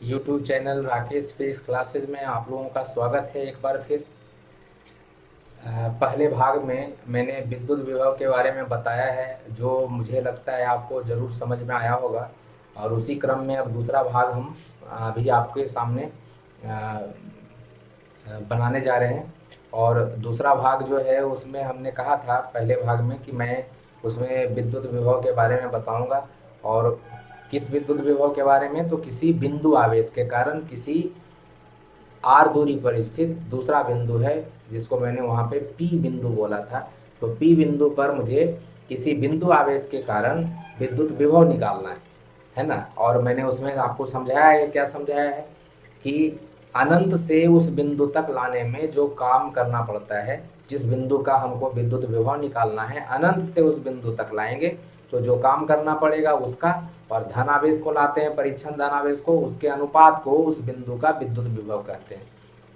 YouTube channel Rakesh physics classes में आप लोगों का स्वागत है एक बार फिर। पहले भाग में मैंने विद्युत विभव के बारे में बताया है, जो मुझे लगता है आपको ज़रूर समझ में आया होगा। और उसी क्रम में अब दूसरा भाग हम अभी आपके सामने बनाने जा रहे हैं। और दूसरा भाग जो है उसमें हमने कहा था पहले भाग में कि मैं उसमें विद्युत विभव के बारे में बताऊंगा। और किस विद्युत विभव के बारे में, तो किसी बिंदु आवेश के कारण किसी आर दूरी पर स्थित दूसरा बिंदु है, जिसको मैंने वहाँ पे पी बिंदु बोला था। तो पी बिंदु पर मुझे किसी बिंदु आवेश के कारण विद्युत विभव निकालना है ना। और मैंने उसमें आपको समझाया है, क्या समझाया है कि अनंत से उस बिंदु तक लाने में जो काम करना पड़ता है, जिस बिंदु का हमको विद्युत विभव निकालना है, अनंत से उस बिंदु तक लाएंगे तो जो काम करना पड़ेगा उसका, और धनावेश को लाते हैं, परीक्षण धनावेश को, उसके अनुपात को उस बिंदु का विद्युत विभव कहते हैं।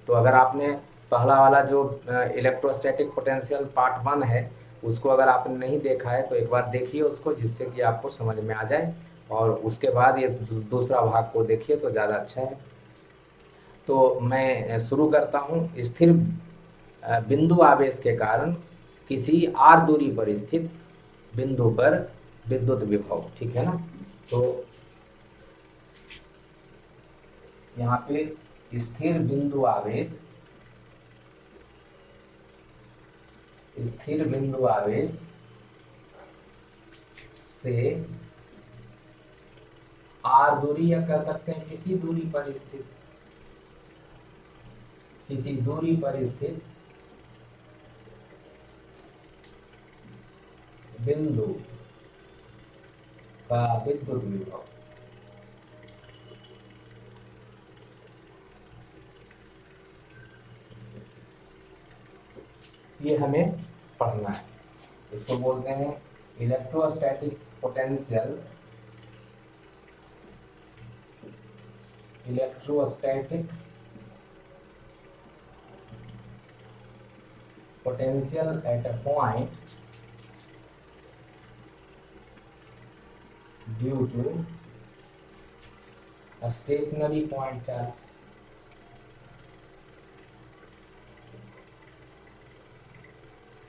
तो अगर आपने पहला वाला जो इलेक्ट्रोस्टैटिक पोटेंशियल पार्ट 1 है, उसको अगर आपने नहीं देखा है तो एक बार देखिए उसको, जिससे कि आपको समझ में आ जाए। और उसके बाद ये दूसरा भाग को देखिए तो ज़्यादा अच्छा है। तो मैं शुरू करता हूँ। स्थिर बिंदु आवेश के कारण किसी आर दूरी पर स्थित बिंदु पर विद्युत विभव, ठीक है ना। तो यहाँ पे स्थिर बिंदु आवेश, स्थिर बिंदु आवेश से आर दूरी, या कह सकते हैं किसी दूरी पर स्थित, किसी दूरी पर स्थित बिंदु का विद्युत विभव, ये हमें पढ़ना है। इसको बोलते हैं electrostatic potential, electrostatic potential at a point due to a stationary point charge,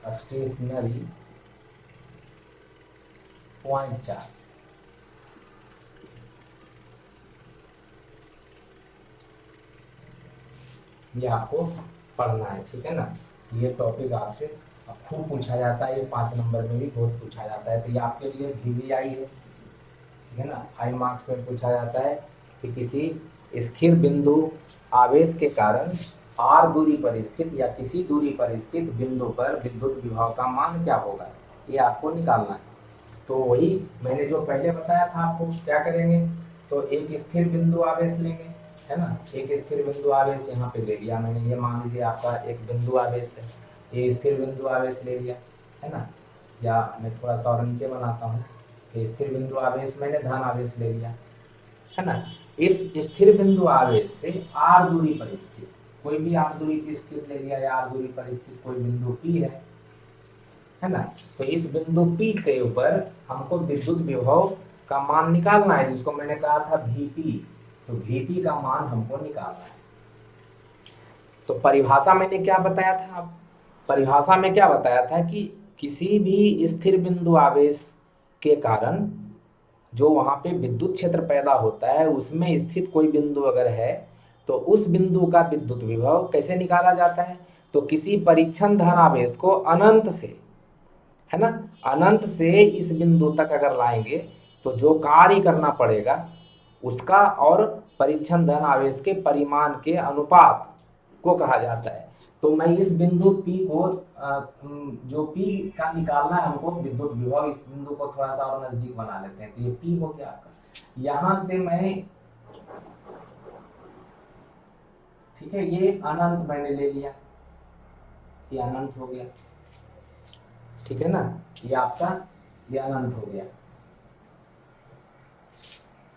a stationary point charge। ये आपको पढ़ना है, ठीक है ना। ये टॉपिक आपसे खूब पूछा जाता है, ये 5 नंबर में भी बहुत पूछा जाता है। तो ये आपके लिए VVI है, ठीक है ना। 5 मार्क्स में पूछा जाता है कि किसी स्थिर बिंदु आवेश के कारण आर दूरी पर स्थित या किसी दूरी पर स्थित बिंदु पर विद्युत विभव का मान क्या होगा, ये आपको निकालना है। तो वही मैंने जो पहले बताया था आपको, क्या करेंगे, तो एक स्थिर बिंदु आवेश लेंगे, है ना। एक स्थिर बिंदु आवेश यहाँ पे ले लिया मैंने, ये मान लीजिए आपका एक बिंदु आवेश है, ये स्थिर बिंदु आवेश ले लिया, है ना। या मैं थोड़ा सा और नीचे बनाता हूँ, कि स्थिर बिंदु आवेश मैंने धन आवेश ले लिया, है ना। इस स्थिर बिंदु आवेश से आर दूरी पर स्थित कोई भी आर दूरी की स्थित ले लिया, या आर दूरी पर स्थित कोई बिंदु पी है ना। तो इस बिंदु पी के ऊपर हमको विद्युत विभव का मान निकालना है, जिसको मैंने कहा था Vp। तो Vp का मान हमको निकालना है। तो परिभाषा मैंने क्या बताया था, परिभाषा में क्या बताया था कि किसी भी स्थिर बिंदु आवेश के कारण जो वहां पे विद्युत क्षेत्र पैदा होता है, उसमें स्थित कोई बिंदु अगर है, तो उस बिंदु का विद्युत विभव कैसे निकाला जाता है, तो किसी परीक्षण धनावेश को अनंत से, है ना, अनंत से इस बिंदु तक अगर लाएंगे तो जो कार्य करना पड़ेगा उसका और परीक्षण धन आवेश के परिमाण के अनुपात को कहा जाता है। तो मैं इस बिंदु P को जो P का निकालना है हमको विद्युत विभव, इस बिंदु को थोड़ा सा और नजदीक बना लेते हैं। तो ये P हो गया आपका, यहां से मैं, ठीक है, ये अनंत मैंने ले लिया, ये अनंत हो गया, ठीक है ना। ये आपका, ये अनंत हो गया,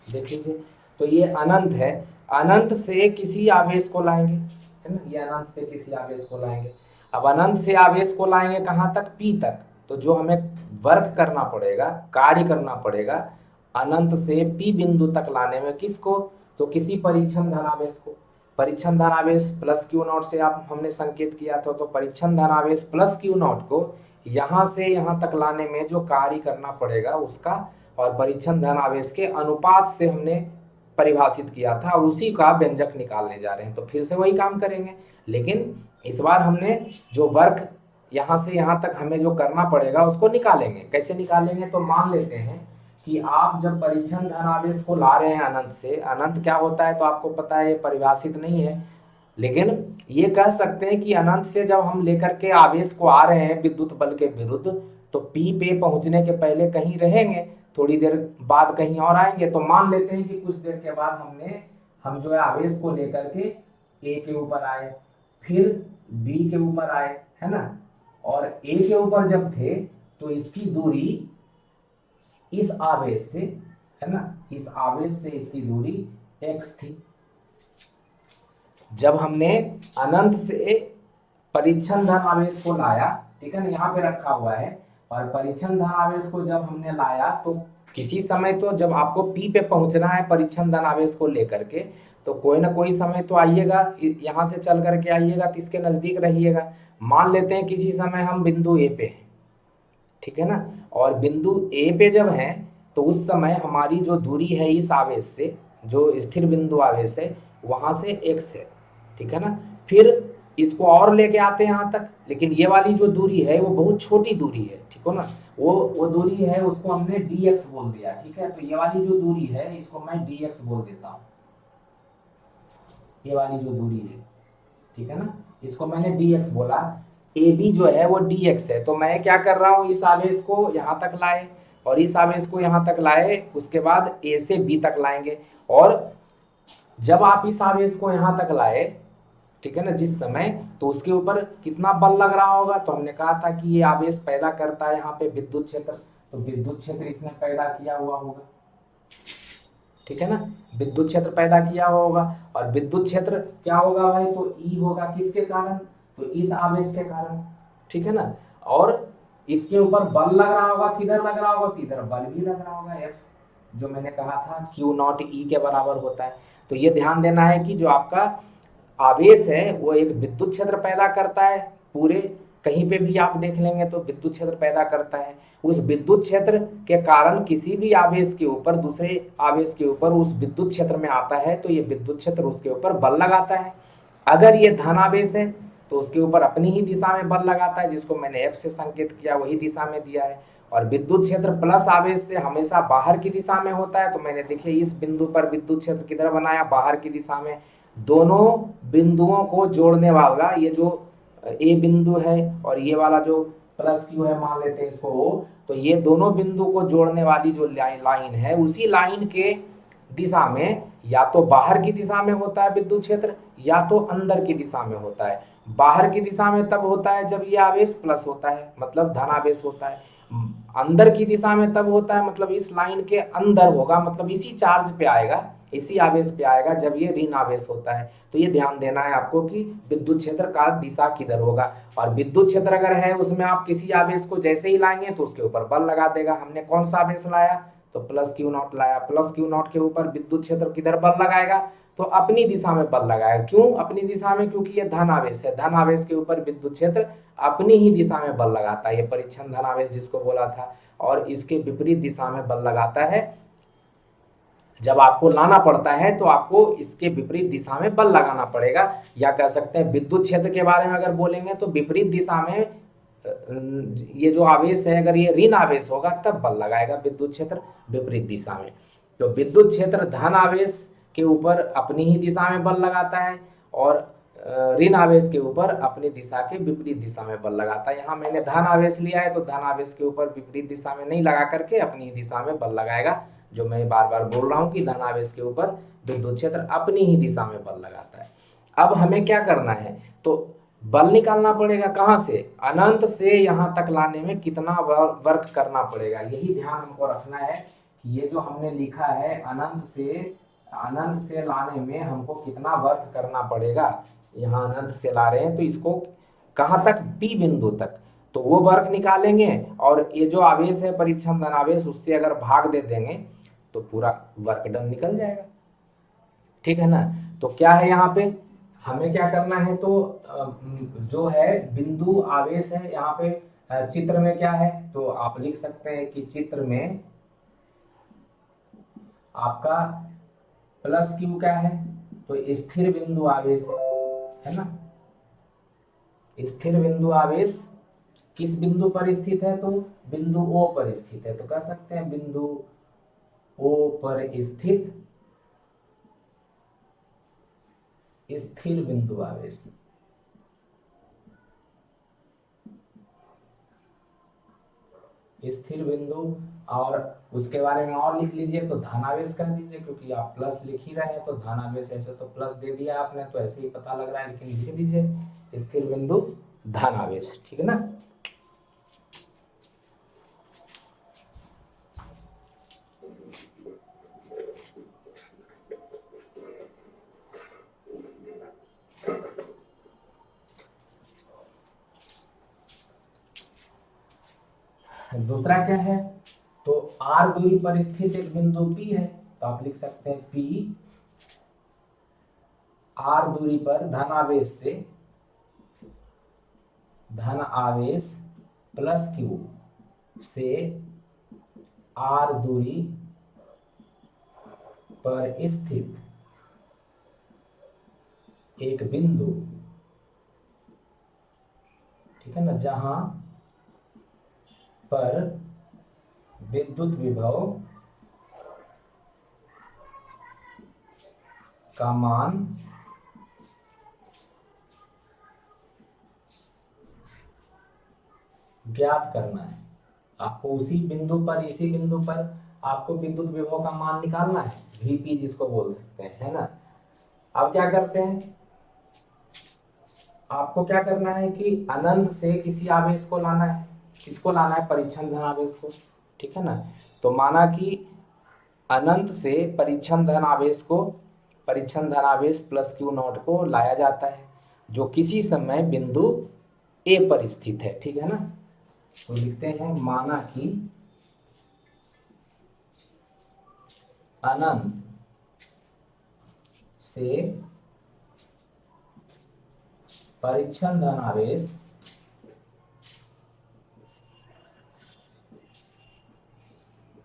देख लीजिए। तो ये अनंत है, अनंत से किसी आवेश को लाएंगे, है ना, ये अनंत से किसी आवेश को लाएंगे। अब अनंत से आवेश को लाएंगे कहाँ तक, पी तक। तो जो हमें वर्क करना पड़ेगा, कार्य करना पड़ेगा, अनंत से पी बिंदु तक लाने में, किसको, तो किसी परीक्षण धनावेश को, परीक्षण धनावेश प्लस क्यू नॉट से आप हमने संकेत किया था, तो परीक्षण धनावेश प्लस क्यू नॉट को यहाँ से यहाँ तक लाने में जो कार्य करना पड़ेगा उसका, और परीक्षण धनावेश के अनुपात से हमने परिभाषित किया था, और उसी का व्यंजक निकालने जा रहे हैं। तो फिर से वही काम करेंगे, लेकिन इस बार हमने जो वर्क यहाँ से यहाँ तक हमें जो करना पड़ेगा उसको निकालेंगे। कैसे निकालेंगे, तो मान लेते हैं कि आप जब परीक्षण धनावेश को ला रहे हैं अनंत से, अनंत क्या होता है तो आपको पता है, ये परिभाषित नहीं है, लेकिन ये कह सकते हैं कि अनंत से जब हम लेकर के आवेश को आ रहे हैं विद्युत बल के विरुद्ध, तो पी पे पहुंचने के पहले कहीं रहेंगे, थोड़ी देर बाद कहीं और आएंगे। तो मान लेते हैं कि कुछ देर के बाद हम जो है आवेश को लेकर के ए के ऊपर आए, फिर बी के ऊपर आए, है ना, और ए के ऊपर जब थे तो इसकी दूरी इस आवेश से, है ना, इस आवेश से इसकी दूरी x थी। जब हमने अनंत से परीक्षण धन आवेश को लाया, ठीक है ना, यहाँ पे रखा हुआ है, और परीक्षण धन आवेश को जब हमने लाया तो किसी समय तो जब आपको P पे पहुंचना है परीक्षण धन आवेश को लेकर के, तो कोई ना कोई समय तो आइएगा, यहाँ से चल करके आइएगा तो इसके नजदीक रहिएगा। मान लेते हैं किसी समय हम बिंदु ए पे हैं, ठीक है ना, और बिंदु ए पे जब है तो उस समय हमारी जो दूरी है इस आवेश से, जो स्थिर बिंदु आवेश है वहां से x है, ठीक है ना, फिर इसको और लेके आते हैं यहाँ तक, लेकिन ये वाली जो दूरी है वो बहुत छोटी दूरी है, ठीक हो ना, वो दूरी है, उसको हमने dx बोल दिया, ठीक है। तो ये वाली जो दूरी है इसको मैं dx बोल देता हूँ, ये वाली जो दूरी है, ठीक है ना, इसको मैंने dx बोला। AB जो है वो dx है, तो मैं क्या कर रहा हूँ, इस आवेश को यहाँ तक लाए और इस आवेश को यहाँ तक लाए, उसके बाद A से B तक लाएंगे, और जब आप इस आवेश को यहाँ तक लाए, ठीक है ना, जिस समय, तो उसके ऊपर कितना बल लग रहा होगा, तो हमने कहा था कि ये आवेश पैदा करता है यहाँ पे विद्युत क्षेत्र, तो विद्युत क्षेत्र इसने पैदा किया हुआ होगा, ठीक है ना, विद्युत क्षेत्र पैदा किया हुआ होगा। और विद्युत क्षेत्र क्या होगा भाई, तो ई होगा, किसके कारण, तो इस आवेश के कारण, ठीक है ना, और इसके ऊपर बल लग रहा होगा, किधर लग रहा होगा, तो इधर बल भी लग रहा होगा, एफ, जो मैंने कहा था क्यू नॉट ई के बराबर होता है। तो ये ध्यान देना है कि जो आपका आवेश है वो एक विद्युत क्षेत्र पैदा करता है, पूरे कहीं पे भी आप देख लेंगे तो विद्युत क्षेत्र पैदा करता है। उस विद्युत क्षेत्र के कारण किसी भी आवेश के ऊपर दूसरे आवेश के ऊपर उस विद्युत क्षेत्र में आता है, तो ये विद्युत क्षेत्र उसके ऊपर बल लगाता है। अगर ये धन आवेश है तो उसके ऊपर अपनी ही दिशा में बल लगाता है, जिसको मैंने एफ से संकेत किया, वही दिशा में दिया है। और विद्युत क्षेत्र प्लस आवेश से हमेशा बाहर की दिशा में होता है, तो मैंने देखिए इस बिंदु पर विद्युत क्षेत्र किधर बनाया, बाहर की दिशा में। दोनों बिंदुओं को जोड़ने वाला ये जो ए बिंदु है और ये वाला जो प्लस क्यू है, मान लेते हैं इसको O, तो ये दोनों बिंदु को जोड़ने वाली जो लाइन है, उसी लाइन के दिशा में या तो बाहर की दिशा में होता है विद्युत क्षेत्र, या तो अंदर की दिशा में होता है। बाहर की दिशा में तब होता है जब ये आवेश प्लस होता है, मतलब धन आवेश होता है। अंदर की दिशा में तब होता है, मतलब इस लाइन के अंदर होगा, मतलब इसी चार्ज पे आएगा, इसी आवेश पे आएगा जब ये ऋण आवेश होता है। तो ये ध्यान देना है आपको कि विद्युत क्षेत्र का दिशा किधर होगा, और विद्युत क्षेत्र अगर है उसमें आप किसी आवेश को जैसे ही लाएंगे तो उसके ऊपर बल लगा देगा। हमने कौन सा आवेश लाया, तो प्लस क्यू नॉट लाया, प्लस क्यू नॉट के ऊपर विद्युत क्षेत्र किधर बल लगाएगा, तो अपनी दिशा में बल लगाएगा। क्यों अपनी दिशा में, क्योंकि ये धन आवेश है, धन आवेश के ऊपर विद्युत क्षेत्र अपनी ही दिशा में बल लगाता है, ये परीक्षण धन आवेश जिसको बोला था, और इसके विपरीत दिशा में बल लगाता है। जब आपको लाना पड़ता है तो आपको इसके विपरीत दिशा में बल लगाना पड़ेगा, या कह सकते हैं विद्युत क्षेत्र के बारे में अगर बोलेंगे तो विपरीत दिशा में ये जो आवेश है, अगर ये ऋण आवेश होगा तब बल लगाएगा विद्युत क्षेत्र विपरीत दिशा में। तो विद्युत क्षेत्र धन आवेश के ऊपर अपनी ही दिशा में बल लगाता है, और ऋण आवेश के ऊपर अपनी दिशा के विपरीत दिशा में बल लगाता है। यहाँ मैंने धन आवेश लिया है, तो धन आवेश के ऊपर विपरीत दिशा में नहीं लगा करके अपनी ही दिशा में बल लगाएगा, जो मैं बार बार बोल रहा हूँ कि धन आवेश के ऊपर विद्युत क्षेत्र अपनी ही दिशा में बल लगाता है। अब हमें क्या करना है, तो बल निकालना पड़ेगा, कहाँ से, अनंत से यहाँ तक लाने में कितना वर्क करना पड़ेगा, यही ध्यान हमको रखना है कि ये जो हमने लिखा है अनंत से लाने में हमको कितना वर्क करना पड़ेगा। यहाँ अनंत से ला रहे हैं तो इसको कहाँ तक, P बिंदु तक, तो वो वर्क निकालेंगे, और ये जो आवेश है परीक्षण धन आवेश, उससे अगर भाग दे देंगे तो पूरा वर्क डन निकल जाएगा। ठीक है ना। तो क्या है यहाँ पे, हमें क्या करना है, तो जो है बिंदु आवेश है यहाँ पे। चित्र में क्या है, तो आप लिख सकते हैं कि चित्र में आपका प्लस क्यू क्या है, तो स्थिर बिंदु आवेश है ना। स्थिर बिंदु आवेश किस बिंदु पर स्थित है, तो बिंदु ओ पर स्थित है। तो कह सकते हैं बिंदु ओ पर स्थित स्थिर बिंदु आवेश। स्थिर बिंदु, और उसके बारे में और लिख लीजिए तो धनावेश कह दीजिए, क्योंकि आप प्लस लिख ही रहे हैं तो धनावेश ऐसे तो प्लस दे दिया आपने तो ऐसे ही पता लग रहा है, लेकिन लिख दीजिए स्थिर बिंदु धनावेश, ठीक है ना। दूसरा क्या है, तो आर दूरी पर स्थित एक बिंदु पी है, तो आप लिख सकते हैं पी आर दूरी पर धन आवेश प्लस क्यू से आर दूरी पर स्थित एक बिंदु, ठीक है ना, जहां पर विद्युत विभव का मान ज्ञात करना है। आपको उसी बिंदु पर, इसी बिंदु पर आपको विद्युत विभव का मान निकालना है, वीपी जिसको बोल सकते हैं, है ना। अब क्या करते हैं, आपको क्या करना है कि अनंत से किसी आवेश को लाना है। किसको लाना है, परीक्षण धन आवेश को, ठीक है ना। तो माना कि अनंत से परीक्षण धन आवेश को, परीक्षण धन आवेश प्लस क्यू नॉट को लाया जाता है, जो किसी समय बिंदु ए पर स्थित है, ठीक है ना। तो लिखते हैं माना कि अनंत से परीक्षण धन आवेश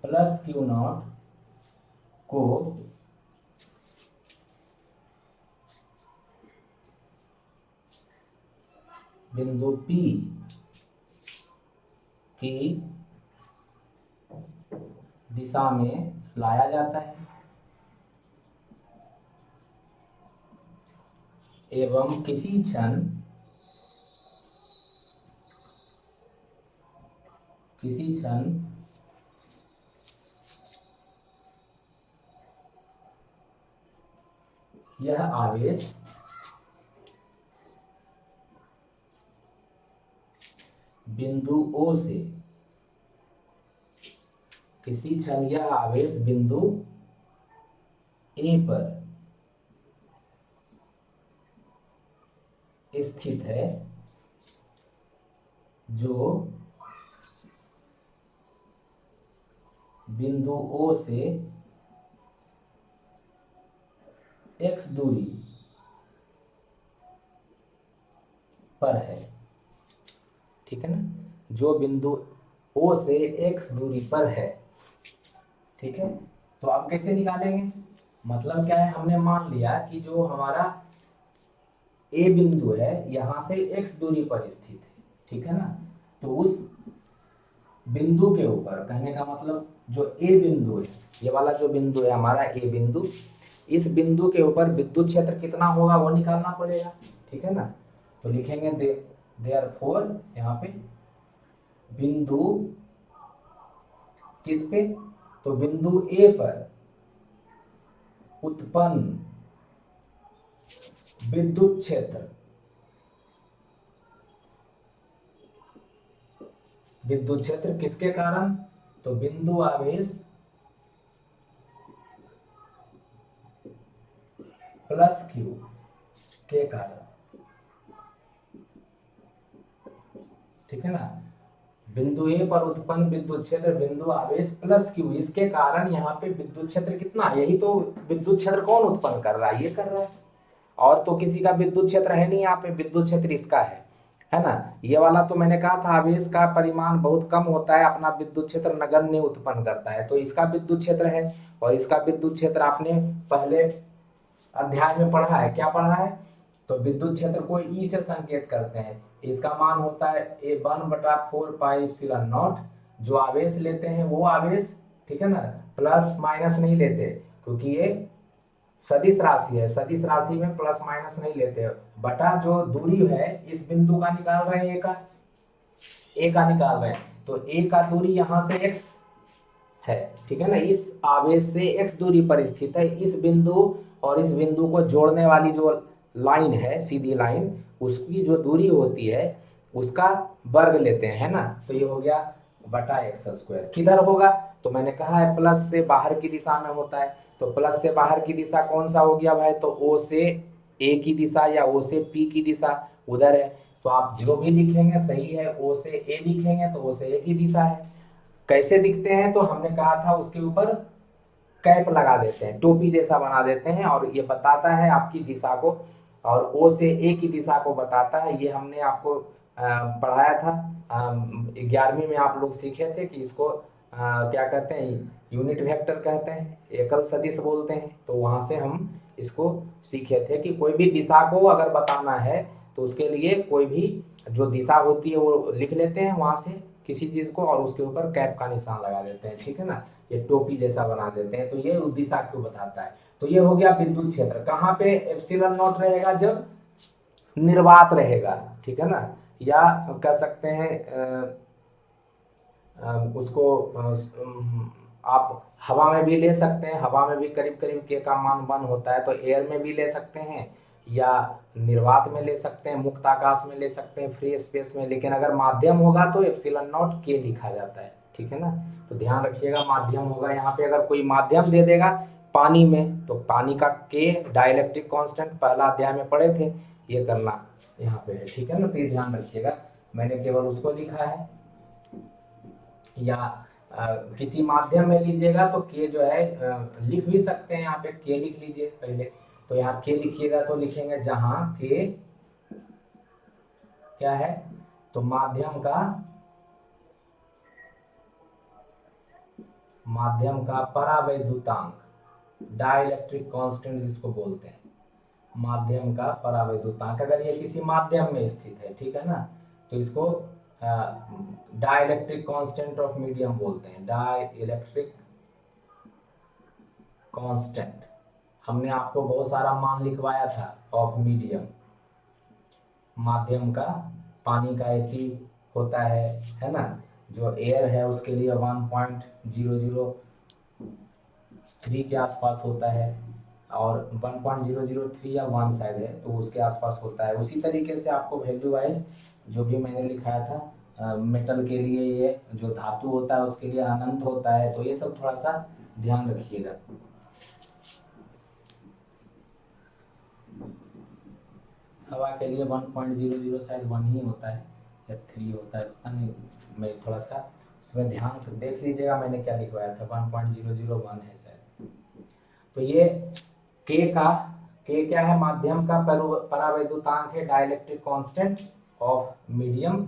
प्लस क्यू नॉट को बिंदु P की दिशा में लाया जाता है एवं किसी क्षण यह आवेश बिंदु O से, किसी क्षण यह आवेश बिंदु A पर स्थित है, जो बिंदु O से x दूरी पर है, ठीक है ना। जो बिंदु O से x दूरी पर है, ठीक है। तो आप कैसे निकालेंगे, मतलब क्या है, हमने मान लिया कि जो हमारा A बिंदु है यहां से x दूरी पर स्थित है, ठीक है ना। तो उस बिंदु के ऊपर, कहने का मतलब जो A बिंदु है, ये वाला जो बिंदु है हमारा A बिंदु, इस बिंदु के ऊपर विद्युत क्षेत्र कितना होगा वो निकालना पड़ेगा, ठीक है ना। तो लिखेंगे देयरफॉर यहाँ पे बिंदु किस पे, तो बिंदु A पर उत्पन्न विद्युत क्षेत्र, विद्युत क्षेत्र किसके कारण, तो बिंदु आवेश प्लस क्यू के कारण, ठीक है ना। बिंदु ए पर उत्पन्न विद्युत क्षेत्र बिंदु आवेश प्लस क्यू, इसके कारण यहाँ पे विद्युत क्षेत्र कितना है, यही तो विद्युत क्षेत्र कौन उत्पन्न कर रहा है, ये कर रहा है, और तो किसी का विद्युत क्षेत्र है नहीं, यहाँ पे विद्युत क्षेत्र इसका है ना। ये वाला तो मैंने कहा था आवेश का परिमाण बहुत कम होता है, अपना विद्युत क्षेत्र नगण्य उत्पन्न करता है, तो इसका विद्युत क्षेत्र है, और इसका विद्युत क्षेत्र आपने पहले अध्याय में पढ़ा है, क्या पढ़ा है, तो विद्युत क्षेत्र को ई से संकेत करते हैं, इसका मान होता है ए 1/4πε0, जो आवेश लेते हैं वो आवेश, ठीक है ना, प्लस माइनस नहीं लेते, क्योंकि ये सदिश राशि है, सदिश राशि में प्लस माइनस नहीं लेते, बटा जो दूरी है इस बिंदु का निकाल रहे हैं, ए का निकाल रहे हैं, तो ए का दूरी यहां से x है, ठीक है ना, इस आवेश से x दूरी पर स्थित है, इस बिंदु और इस बिंदु को जोड़ने वाली जो लाइन है, सीधी लाइन, उसकी जो दूरी होती है उसका वर्ग लेते हैं, है ना, तो ये हो गया बटा x²। किधर होगा, तो मैंने कहा है प्लस से बाहर की दिशा में होता है, तो प्लस से बाहर की दिशा कौन सा हो गया भाई, तो ओ से ए की दिशा या ओ से पी की दिशा उधर है, तो आप जो भी लिखेंगे सही है, ओ से ए लिखेंगे तो ओ से ए की दिशा है। कैसे दिखते हैं, तो हमने कहा था उसके ऊपर कैप लगा देते हैं, टोपी जैसा बना देते हैं, और ये बताता है आपकी दिशा को, और ओ से ए की दिशा को बताता है, ये हमने आपको पढ़ाया था 11वीं में, आप लोग सीखे थे कि इसको क्या कहते हैं, यूनिट वेक्टर कहते हैं, एकल सदिश बोलते हैं, तो वहां से हम इसको सीखे थे कि कोई भी दिशा को अगर बताना है तो उसके लिए कोई भी जो दिशा होती है वो लिख लेते हैं वहां से किसी चीज को, और उसके ऊपर कैप का निशान लगा देते हैं, ठीक है ना, ये टोपी जैसा बना देते हैं, तो ये उस दिशा को बताता है। तो ये हो गया विद्युत क्षेत्र, कहाँ पे ε0 रहेगा, जब निर्वात रहेगा, ठीक है ना, या कह सकते हैं उसको आप हवा में भी ले सकते हैं, हवा में भी करीब करीब के का मान 1 होता है, तो एयर में भी ले सकते हैं, या निर्वात में ले सकते हैं, मुक्त आकाश में ले सकते हैं, फ्री स्पेस में, लेकिन अगर माध्यम होगा तो ε0 के लिखा जाता है, ठीक है ना, तो ध्यान रखिएगा माध्यम होगा, यहाँ पे अगर कोई माध्यम दे देगा पानी में, तो पानी का के डाइलेक्ट्रिक कांस्टेंट पहला अध्याय में पढ़े थे, ये करना यहाँ पे है, ठीक है ना, तो ये ध्यान रखिएगा, मैंने केवल उसको लिखा है, या किसी माध्यम में लीजिएगा तो के जो है लिख भी सकते हैं, यहाँ पे के लिख लीजिए पहले, तो यहाँ के लिखिएगा तो लिखेंगे जहां के क्या है, तो माध्यम का परावैद्युतांक, डाइलेक्ट्रिक कांस्टेंट जिसको बोलते हैं, माध्यम का परावैद्युतांक, अगर ये किसी माध्यम में स्थित है, ठीक है ना, तो इसको डाइलेक्ट्रिक कांस्टेंट ऑफ मीडियम बोलते हैं, डाइलेक्ट्रिक कांस्टेंट, हमने आपको बहुत सारा मान लिखवाया था ऑफ मीडियम, माध्यम का, पानी का 80 होता है ना, जो एयर है उसके लिए 1.003 के आसपास होता है, और 1.003 या 1 शायद है, तो उसके आसपास होता है, उसी तरीके से आपको वैल्यू वाइज जो भी मैंने लिखाया था, मेटल के लिए ये जो धातु होता है उसके लिए अनंत होता है, तो ये सब थोड़ा सा ध्यान रखिएगा। हवा के लिए 1.00 शायद 1 ही होता है या 3 होता है, पता नहीं, मैं थोड़ा सा इसमें ध्यान देख लीजिएगा, मैंने क्या लिखवाया था 1.001 है शायद। तो ये के क्या है, माध्यम का परावैद्युतांक है, डाइलेक्ट्रिक कांस्टेंट ऑफ मीडियम,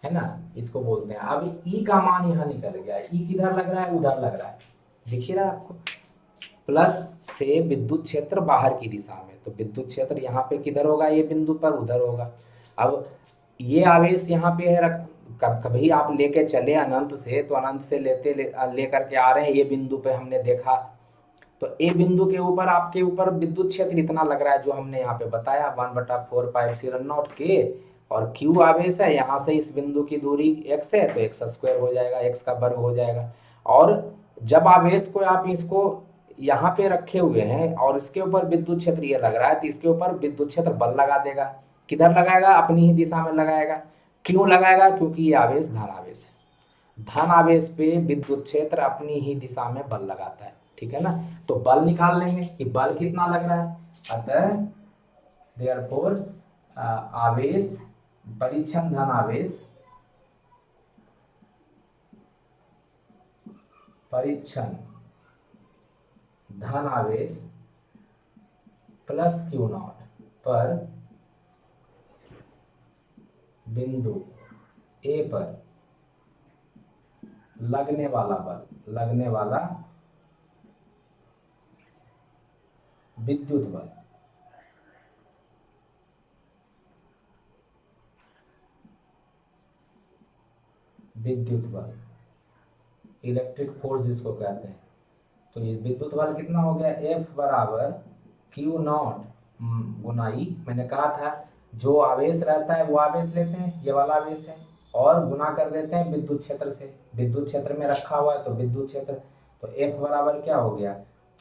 है ना, इसको बोलते हैं। अब ई का मान यहाँ निकल गया, ई किधर लग रहा है, उधर लग रहा है, दिख रहा है आपको, प्लस से विद्युत क्षेत्र बाहर की दिशा में, तो विद्युत क्षेत्र यहाँ पे किधर होगा, ये बिंदु पर उधर होगा। अब ये आवेश यहाँ पे है, कभी आप लेके चले अनंत से, तो अनंत से लेकर के आ रहे हैं, ये बिंदु पे हमने देखा, तो ए बिंदु के ऊपर आपके ऊपर विद्युत क्षेत्र इतना लग रहा है जो हमने यहाँ पे बताया 1/4πε0 के, और क्यू आवेश है, यहाँ से इस बिंदु की दूरी x है, तो x² हो जाएगा, x का वर्ग हो जाएगा। और जब आवेश को आप इसको यहाँ पे रखे हुए हैं और इसके ऊपर विद्युत क्षेत्र ये लग रहा है, तो इसके ऊपर विद्युत क्षेत्र बल लगा देगा, किधर लगाएगा, अपनी ही दिशा में लगाएगा। क्यों लगाएगा, क्योंकि ये आवेश धन आवेश है, धन आवेश पे विद्युत क्षेत्र अपनी ही दिशा में बल लगाता है, ठीक है ना, तो बल निकाल लेंगे कि बल कितना लग रहा है, अतः देयरफॉर आवेश, परीक्षण धन आवेश परीक्षण धन आवेश प्लस क्यू नॉट पर बिंदु ए पर लगने वाला बल, लगने वाला विद्युत बल इलेक्ट्रिक फोर्स जिसको कहते हैं। तो ये विद्युत बल कितना हो गया, F बराबर क्यू नॉट गुना ई। मैंने कहा था जो आवेश रहता है वो आवेश लेते हैं, ये वाला आवेश है, और गुना कर देते हैं विद्युत क्षेत्र से। विद्युत क्षेत्र में रखा हुआ है तो विद्युत क्षेत्र, तो F बराबर क्या हो गया,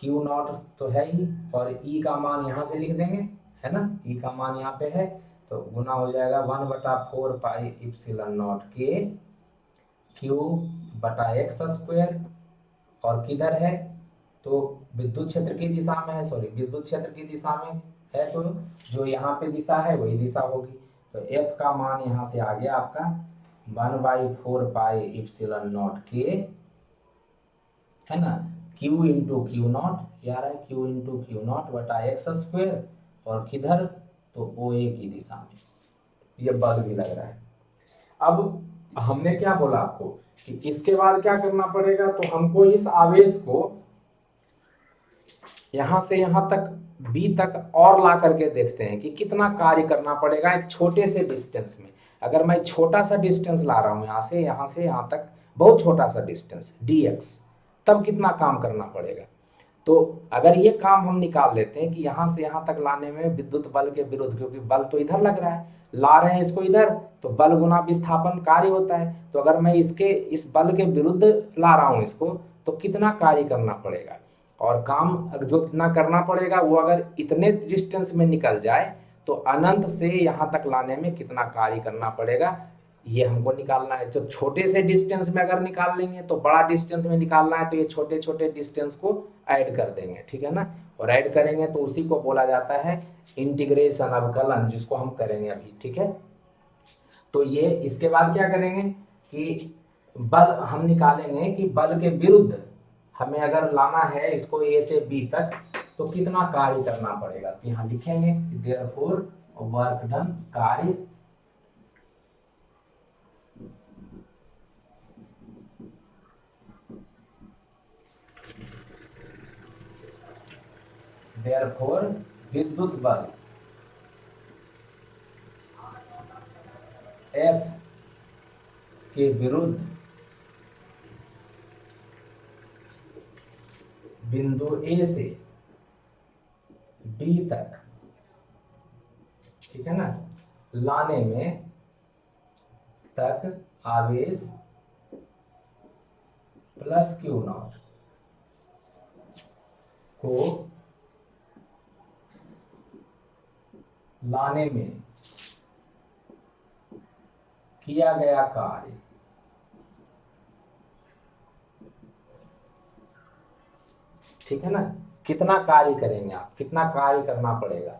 क्यू नॉट तो है ही, और ई का मान यहाँ से लिख देंगे, है ना, ई का मान यहाँ पे है, तो गुना हो जाएगा 1/4 पाई इप्सिलॉन नॉट के क्यू बटा एक्स स्क्वायर, और किधर है तो विद्युत क्षेत्र की दिशा में है, सॉरी विद्युत क्षेत्र की दिशा में है, तो जो यहाँ पे दिशा है वही दिशा होगी। तो F का मान यहाँ से आ गया आपका 1/4 पाई इप्सिलॉन नॉट के, है ना, Q इंटू क्यू नॉट, यार है Q इंटू क्यू नॉट बटा एक्स स्क्वायर, और किधर तो OA की दिशा में। ये बल भी लग रहा है। अब हमने क्या बोला आपको कि इसके बाद क्या करना पड़ेगा, तो हमको इस आवेश को यहां से यहां तक B तक और ला करके देखते हैं कि कितना कार्य करना पड़ेगा एक छोटे से डिस्टेंस में। अगर मैं छोटा सा डिस्टेंस ला रहा हूं यहां से यहां तक, बहुत छोटा सा डिस्टेंस dx, तब कितना काम करना पड़ेगा। तो अगर ये काम हम निकाल लेते हैं कि यहां से यहां तक लाने में विद्युत बल के विरुद्ध, क्योंकि बल तो इधर लग रहा है, ला रहे हैं इसको इधर, तो बल गुना विस्थापन कार्य होता है। तो अगर मैं इसके इस बल के विरुद्ध ला रहा हूं इसको, तो कितना कार्य करना पड़ेगा, और काम जो इतना करना पड़ेगा वो अगर इतने डिस्टेंस में निकल जाए तो अनंत से यहां तक लाने में कितना कार्य करना पड़ेगा, ये हमको निकालना है। तो छोटे से डिस्टेंस में अगर निकाल लेंगे तो बड़ा डिस्टेंस में निकालना है, तो ये छोटे छोटे डिस्टेंस को ऐड कर देंगे, ठीक है ना, और ऐड करेंगे तो उसी को बोला जाता है इंटीग्रेशन अवकलन, जिसको हम करेंगे अभी, ठीक है। तो ये इसके बाद क्या करेंगे कि बल हम निकालेंगे कि बल के विरुद्ध हमें अगर लाना है इसको ए से बी तक, तो कितना कार्य करना पड़ेगा। तो यहाँ लिखेंगे देयरफॉर वर्क डन, कार्य देयरफॉर विद्युत बल F के विरुद्ध बिंदु A से B तक, ठीक है ना, लाने में तक आवेश प्लस क्यू नॉट को लाने में किया गया कार्य ठीक है ना, कितना कार्य करेंगे आप, कितना कार्य करना पड़ेगा,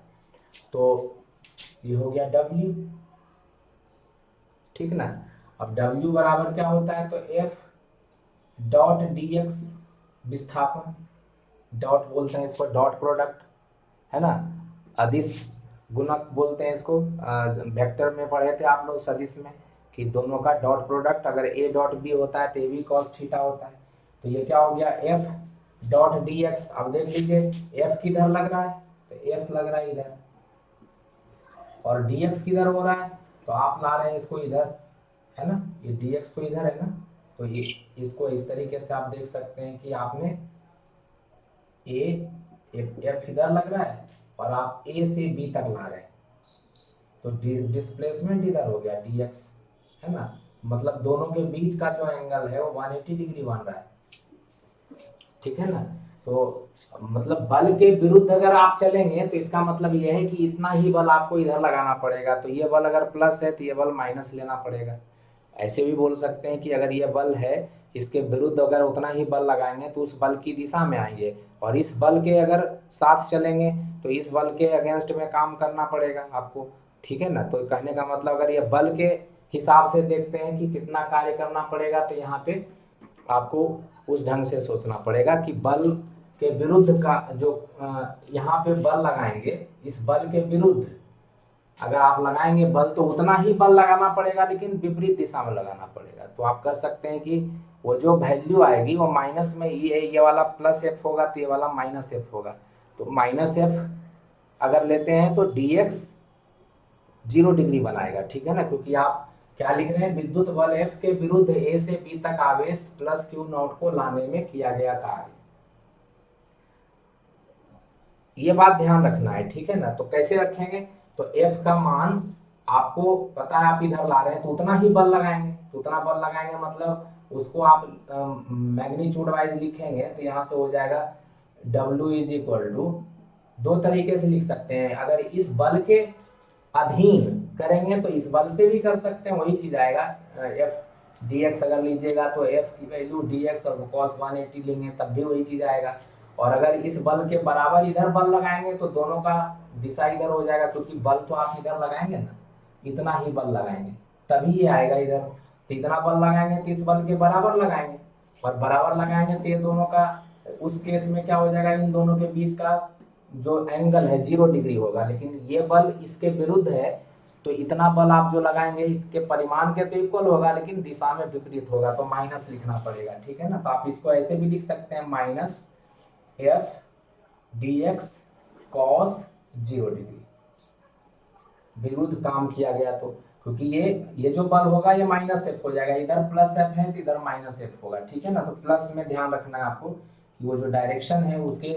तो ये हो गया W, ठीक ना। अब W बराबर क्या होता है, तो F डॉट dx विस्थापन, डॉट बोलते हैं इसको, डॉट प्रोडक्ट, है ना, अदिश गुणक बोलते हैं इसको, वेक्टर में पढ़े थे आप लोग सदिश में कि दोनों का डॉट प्रोडक्ट अगर a डॉट b होता है तो a b cos थीटा होता है। तो ये क्या हो गया F डॉट dx। अब देख लीजिए F किधर लग रहा है, तो F लग रहा है इधर, और dx किधर हो रहा है, तो आप ला रहे हैं इसको इधर, है ना, ये dx तो इधर है ना, तो ये इसको इस तरीके से आप देख सकते हैं कि आपने F इधर लग रहा है और आप A से B तक ला रहे हैं, तो डिस्प्लेसमेंट इधर हो गया dx, है ना, मतलब दोनों के बीच का जो एंगल है वो 180 डिग्री बन रहा है, ठीक है ना। तो मतलब बल के विरुद्ध अगर आप चलेंगे तो इसका मतलब यह है कि इतना ही बल आपको इधर लगाना पड़ेगा, तो ये बल अगर प्लस है तो ये बल माइनस लेना पड़ेगा। ऐसे भी बोल सकते हैं कि अगर ये बल है इसके विरुद्ध अगर उतना ही बल लगाएंगे तो उस बल की दिशा में आएंगे, और इस बल के अगर साथ चलेंगे तो इस बल के अगेंस्ट में काम करना पड़ेगा आपको, ठीक है ना। तो कहने का मतलब अगर ये बल के हिसाब से देखते हैं कि कितना कार्य करना पड़ेगा, तो यहाँ पे आपको उस ढंग से सोचना पड़ेगा कि बल के विरुद्ध का जो यहाँ पे बल लगाएंगे, इस बल के विरुद्ध अगर आप लगाएंगे बल तो उतना ही बल लगाना पड़ेगा, लेकिन विपरीत दिशा में लगाना पड़ेगा। तो आप कर सकते हैं कि वो जो वैल्यू आएगी वो माइनस में, ये वाला प्लस एफ होगा तो ये वाला माइनस एफ होगा। तो माइनस एफ अगर लेते हैं तो डी एक्स 0 डिग्री बनाएगा, ठीक है ना, क्योंकि आप क्या लिख रहे हैं, विद्युत बल एफ के विरुद्ध ए से बी तक आवेश प्लस क्यू नॉट को लाने में किया गया कार्य। ये बात ध्यान रखना है, ठीक है ना। तो कैसे रखेंगे, तो एफ का मान आपको पता है, आप इधर ला रहे हैं तो उतना ही बल लगाएंगे, तो उतना बल लगाएंगे मतलब उसको आप मैग्नीट्यूड वाइज लिखेंगे तो यहाँ से हो जाएगा W इज इक्वल टू, दो तरीके से लिख सकते हैं, अगर इस बल के अधीन करेंगे तो इस बल से भी कर सकते हैं, वही चीज आएगा। एफ डी एक्स अगर लीजिएगा तो एफ की वैल्यू डी एक्स और cos 180 लेंगे तब भी वही चीज आएगा। और अगर इस बल के बराबर इधर बल लगाएंगे तो दोनों का दिशा इधर हो जाएगा, क्योंकि बल तो आप इधर लगाएंगे ना, इतना ही बल लगाएंगे तभी ये आएगा इधर। तो इतना बल लगाएंगे तो इस बल के बराबर लगाएंगे, और बराबर लगाएंगे तो ये दोनों का, उस केस में क्या हो जाएगा, इन दोनों के बीच का जो एंगल है 0 डिग्री होगा। लेकिन ये बल इसके विरुद्ध है तो इतना बल आप जो लगाएंगे इसके परिमाण के तो इक्वल होगा, लेकिन दिशा में विपरीत होगा, तो माइनस लिखना पड़ेगा, ठीक है ना। तो आप इसको ऐसे भी लिख सकते हैं, minus F D x cos 0 degree, विरुद्ध काम किया गया तो, क्योंकि ये जो बल होगा ये माइनस एफ हो जाएगा, इधर प्लस एफ है तो इधर माइनस एफ होगा, ठीक है ना। तो प्लस में ध्यान रखना है आपको कि वो जो डायरेक्शन है उसके,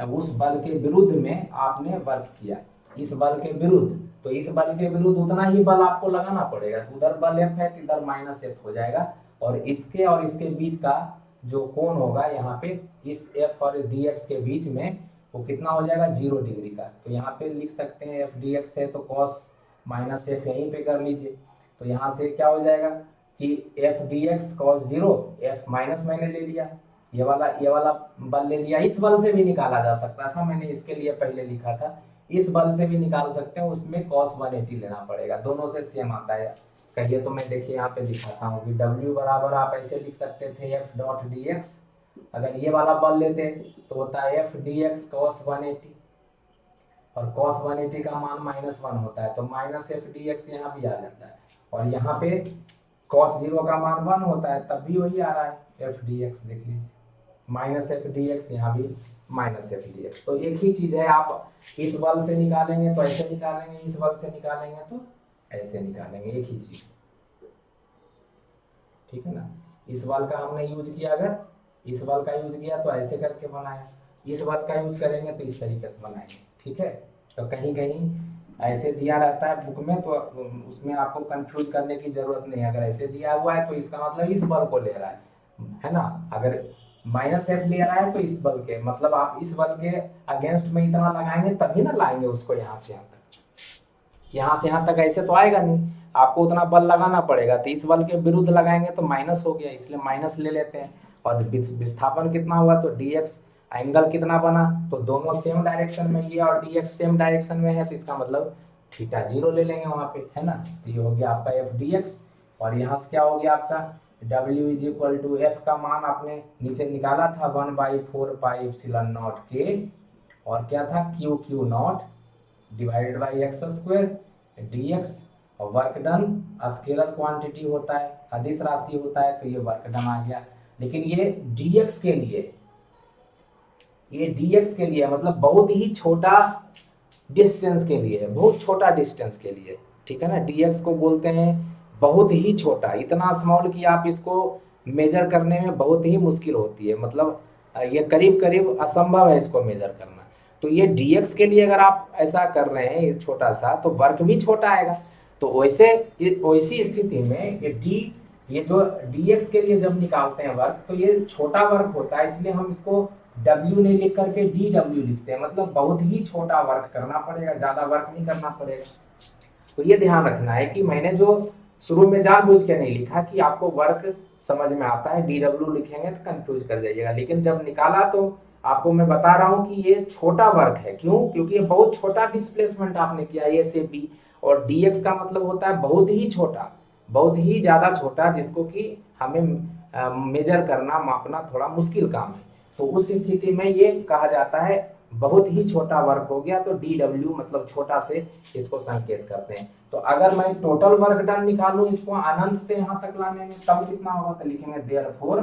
उस बल के विरुद्ध में आपने वर्क किया, इस बल के विरुद्ध, तो इस बल के विरुद्ध उतना ही बल आपको लगाना पड़ेगा। तो उधर बल एफ है तो इधर माइनस एफ हो जाएगा, और इसके बीच का जो कोण होगा यहाँ पे इस एफ और डी एक्स के बीच में वो कितना हो जाएगा, 0 डिग्री का। तो यहाँ पे लिख सकते हैं एफ डी एक्स है तो कॉस माइनस एफ यहीं पे कर लीजिए। तो यहाँ से क्या हो जाएगा कि F D x cos 0, F minus मैंने ले लिया, ये वाला बल ले लिया। इस बल से भी निकाला जा सकता था, मैंने इसके लिए पहले लिखा था, इस बल से भी निकाल सकते हैं, उसमें cos 180 लेना पड़ेगा, दोनों से सेम आता है। कहिए तो मैं देखिए यहाँ पे दिखाता हूँ कि W बराबर आप ऐसे लिख सकते थे एफ डॉट डी एक्स, अगर ये वाला बल लेते तो होता है एफ डी एक्स cos 180, और cos 180 का मान -1 होता है, तो माइनस एफ डी एक्स यहाँ भी आ जाता है, और यहाँ पे cos 0 का मान 1 होता है तब भी वही आ रहा है एफ डी एक्स, देख लीजिए माइनस एफ डी एक्स, यहाँ भी माइनस एफ डी एक्स। तो एक ही चीज है, आप इस बल से निकालेंगे तो ऐसे निकालेंगे, इस बल से निकालेंगे तो ऐसे निकालेंगे, एक ही चीज, ठीक है ना। इस बल का हमने यूज किया, अगर इस बल का यूज किया तो ऐसे करके बनाया, इस बल का यूज करेंगे तो इस तरीके से बनाएंगे, ठीक है। तो कहीं कहीं ऐसे दिया रहता है बुक में, तो उसमें आपको कंफ्यूज करने की जरूरत नहीं है, अगर ऐसे दिया हुआ है तो इसका मतलब इस बल को ले रहा है ना। अगर माइनस एफ ले रहा है तो इस बल के, मतलब आप इस बल के अगेंस्ट में इतना लगाएंगे तभी ना लाएंगे उसको यहाँ से यहाँ तक, यहाँ से यहाँ तक ऐसे तो आएगा नहीं, आपको उतना बल लगाना पड़ेगा। तो इस बल के विरुद्ध लगाएंगे तो माइनस हो गया, इसलिए माइनस ले लेते हैं। और विस्थापन कितना हुआ, तो डी एक्स एंगल कितना बना, तो दोनों सेम डायरेक्शन में, ये और डी एक्स सेम डायरेक्शन में है, तो इसका मतलब थीटा 0 ले लेंगे वहां पे, है ना। तो ये हो गया आपका एफ डी एक्स, और यहाँ से क्या हो गया आपका W is equal to F का मान आपने नीचे निकाला था 1/4 पाई एप्सिलॉन नॉट के, और क्या था Q not divided by x square D x, और वर्क डन स्केलर क्वांटिटी होता है, अदिश राशि होता है, तो ये वर्क डन आ गया। लेकिन ये dx के लिए, ये dx के लिए मतलब बहुत ही छोटा डिस्टेंस के लिए, बहुत छोटा डिस्टेंस के लिए, ठीक है ना। dx को बोलते हैं बहुत ही छोटा, इतना स्मॉल कि आप इसको मेजर करने में बहुत ही मुश्किल होती है, मतलब ये करीब करीब असंभव है इसको मेजर करना। तो ये dx के लिए अगर आप ऐसा कर रहे हैं ये छोटा सा, तो वर्क भी छोटा आएगा। तो वैसी स्थिति में ये जो dx के लिए जब निकालते हैं वर्क, तो ये छोटा वर्क होता है, इसलिए हम इसको W नहीं लिख करके dw लिखते हैं, मतलब बहुत ही छोटा वर्क करना पड़ेगा, ज्यादा वर्क नहीं करना पड़ेगा। तो ये ध्यान रखना है कि मैंने जो शुरू में जानबूझ के नहीं लिखा कि आपको वर्क समझ में आता है, dw लिखेंगे तो कंफ्यूज कर जाइएगा, लेकिन जब निकाला तो आपको मैं बता रहा हूं कि ये छोटा वर्क है। क्यों? क्योंकि ये बहुत छोटा डिस्प्लेसमेंट आपने किया ए से बी, और dx का मतलब होता है बहुत ही छोटा, बहुत ही ज्यादा छोटा, जिसको कि हमें मेजर करना, मापना थोड़ा मुश्किल काम है। तो उस स्थिति में ये कहा जाता है बहुत ही छोटा वर्क हो गया, तो डी डब्ल्यू मतलब छोटा से इसको संकेत करते हैं। तो अगर मैं टोटल वर्क डन निकालूं इसको अनंत से यहां तक लाने में, तब कितना होगा, तो लिखेंगे देयरफॉर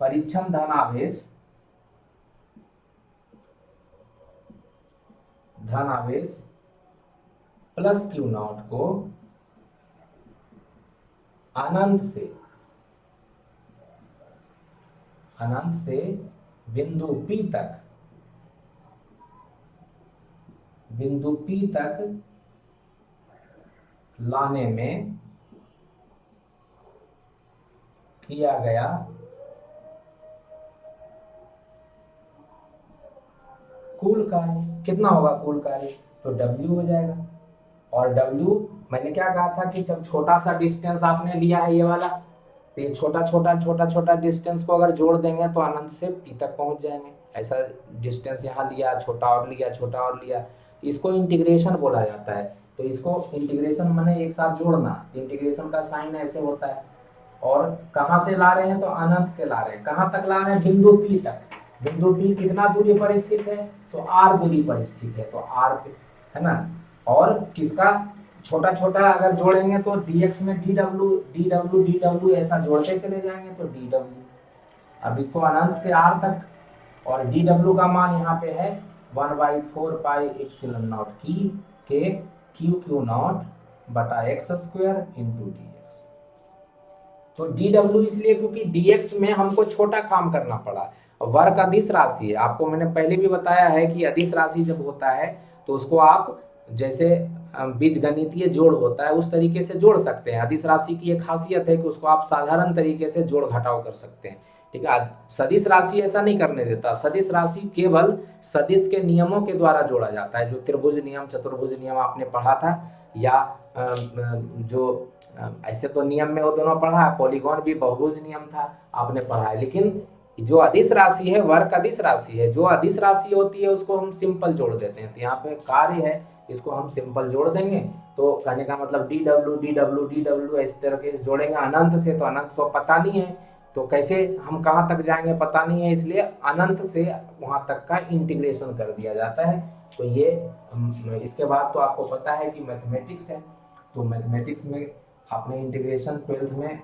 परीक्षण धनावेश प्लस क्यू नॉट को अनंत से बिंदु P तक लाने में किया गया कुल कार्य। कितना होगा कुल कार्य, तो W हो जाएगा। और W मैंने क्या कहा था कि जब छोटा सा डिस्टेंस आपने लिया है ये वाला, तो ये छोटा डिस्टेंस को अगर जोड़ देंगे तो अनंत से P तक पहुंच जाएंगे। ऐसा डिस्टेंस यहाँ लिया, छोटा और लिया, इसको इंटीग्रेशन बोला जाता है। तो इसको इंटीग्रेशन माने एक साथ जोड़ना, इंटीग्रेशन का साइन ऐसे होता है। और कहां से ला रहे हैं, तो अनंत से ला रहे हैं। कहां तक ला रहे हैं, बिंदु P तक। बिंदु P कितना दूरी पर स्थित है, तो R दूरी पर स्थित है, तो R पे है ना। और किसका छोटा अगर जोड़ेंगे तो dx में dw ऐसा जोड़ते चले जाएंगे, तो dw। अब इसको अनंत से R तक, और dw का मान यहाँ पे है 1/4 पाई एप्सिलॉन नॉट के क्यू नॉट बटा x स्क्वायर इंटू dx। तो dw इसलिए क्योंकि dx में हमको छोटा काम करना पड़ा। वर्क अदिश राशि है, आपको मैंने पहले भी बताया है कि अदिश राशि जब होता है तो उसको आप जैसे बीजगणितीय जोड़ होता है उस तरीके से जोड़ सकते हैं। अदिश राशि की एक खासियत है कि उसको आप साधारण तरीके से जोड़ घटाव कर सकते हैं, ठीक है। सदिश राशि ऐसा नहीं करने देता। सदिश राशि केवल सदिश के नियमों के द्वारा जोड़ा जाता है, जो त्रिभुज नियम, चतुर्भुज नियम आपने पढ़ा था, या जो ऐसे तो नियम में वो दोनों पढ़ा है, पॉलीगॉन भी बहुभुज नियम था आपने पढ़ा है। लेकिन जो अदिश राशि है, वर्क अदिश राशि है, जो अदिश राशि होती है उसको हम सिंपल जोड़ देते हैं। तो यहाँ पे कार्य है, इसको हम सिंपल जोड़ देंगे। तो कहने का मतलब dw इस तरह के जोड़ेंगे अनंत से, तो अनंत तो पता नहीं है, तो कैसे हम कहाँ तक जाएंगे पता नहीं है, इसलिए अनंत से वहां तक का इंटीग्रेशन कर दिया जाता है। तो ये इसके बाद तो आपको पता है कि मैथमेटिक्स है, तो मैथमेटिक्स में आपने इंटीग्रेशन 12th में